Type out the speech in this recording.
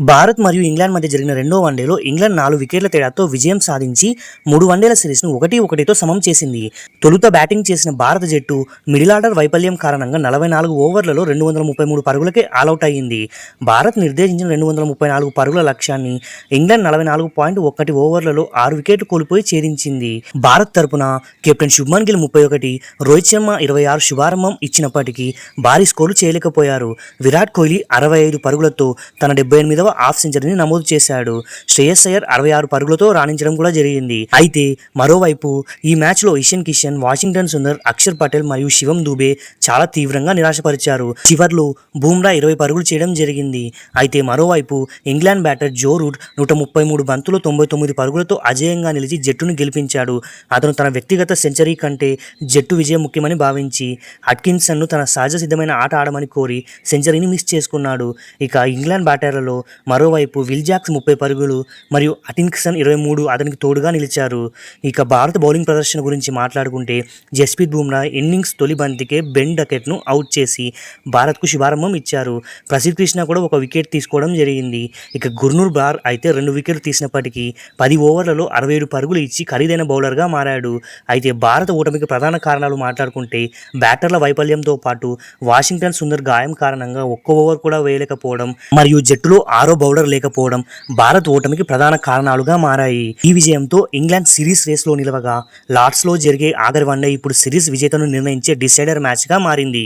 భారత్ మరియు ఇంగ్లాండ్ మధ్య జరిగిన రెండో వన్డేలో ఇంగ్లాండ్ 4 వికెట్ల తేడాతో విజయం సాధించి 3 వన్డేల సిరీస్ను 1-1తో సమం చేసింది. తొలుత బ్యాటింగ్ చేసిన భారత జట్టు మిడిల్ ఆర్డర్ వైఫల్యం కారణంగా 44 ఓవర్లలో 233 పరుగులకే ఆలౌట్ అయ్యింది. భారత్ నిర్దేశించిన 234 పరుగుల లక్ష్యాన్ని ఇంగ్లాండ్ 44.1 ఓవర్లలో 6 వికెట్లు కోల్పోయి ఛేదించింది. భారత్ తరపున కెప్టెన్ శుభ్మన్ గిల్ 31, రోహిత్ శర్మ 26 శుభారంభం ఇచ్చినప్పటికీ భారీ స్కోరు చేయలేకపోయారు. విరాట్ కోహ్లీ 65 పరుగులతో తన 78వ హాఫ్ సెంచరీని నమోదు చేశాడు. శ్రేయస్ అయ్యర్ 66 పరుగులతో రాణించడం కూడా జరిగింది. అయితే మరోవైపు ఈ మ్యాచ్లో ఇషాన్ కిషన్, వాషింగ్టన్ సుందర్, అక్షర్ పటేల్ మరియు శివం దూబే చాలా తీవ్రంగా నిరాశపరిచారు. చివర్లో బూమ్రా 20 పరుగులు చేయడం జరిగింది. అయితే మరోవైపు ఇంగ్లాండ్ బ్యాటర్ జో రూట్ 133 బంతులు 99 పరుగులతో అజేయంగా నిలిచి జట్టును గెలిపించాడు. అతను తన వ్యక్తిగత సెంచరీ కంటే జట్టు విజయం ముఖ్యమని భావించి అట్కిన్సన్ను తన సహజ సిద్ధమైన ఆట ఆడమని కోరి సెంచరీని మిస్ చేసుకున్నాడు. ఇక ఇంగ్లాండ్ బ్యాటర్లలో మరోవైపు విల్ జాక్స్ 30 పరుగులు మరియు అట్కిన్సన్ 23 అతనికి తోడుగా నిలిచారు. ఇక భారత బౌలింగ్ ప్రదర్శన గురించి మాట్లాడుకుంటే జస్ప్రీత్ బుమ్రా ఇన్నింగ్స్ తొలి బంతికే బెన్ డకెట్ను అవుట్ చేసి భారత్కు శుభారంభం ఇచ్చారు. ప్రసిద్ధ్ కృష్ణ కూడా ఒక వికెట్ తీసుకోవడం జరిగింది. ఇక గుర్నూర్ బార్ అయితే 2 వికెట్లు తీసినప్పటికీ 10 ఓవర్లలో 67 పరుగులు ఇచ్చి ఖరీదైన బౌలర్గా మారాడు. అయితే భారత ఓటమికి ప్రధాన కారణాలు మాట్లాడుకుంటే బ్యాటర్ల వైఫల్యంతో పాటు వాషింగ్టన్ సుందర్ గాయం కారణంగా ఒక్క ఓవర్ కూడా వేయలేకపోవడం మరియు జట్టులో 6వ బౌలర్ లేకపోవడం భారత్ ఓటమికి ప్రధాన కారణాలుగా మారాయి. ఈ విజయంతో ఇంగ్లాండ్ సిరీస్ రేస్లో నిలవగా లార్డ్స్లో జరిగే ఆఖరి వన్డే ఇప్పుడు సిరీస్ విజేతను నిర్ణయించే డిసైడర్ మ్యాచ్గా మారింది.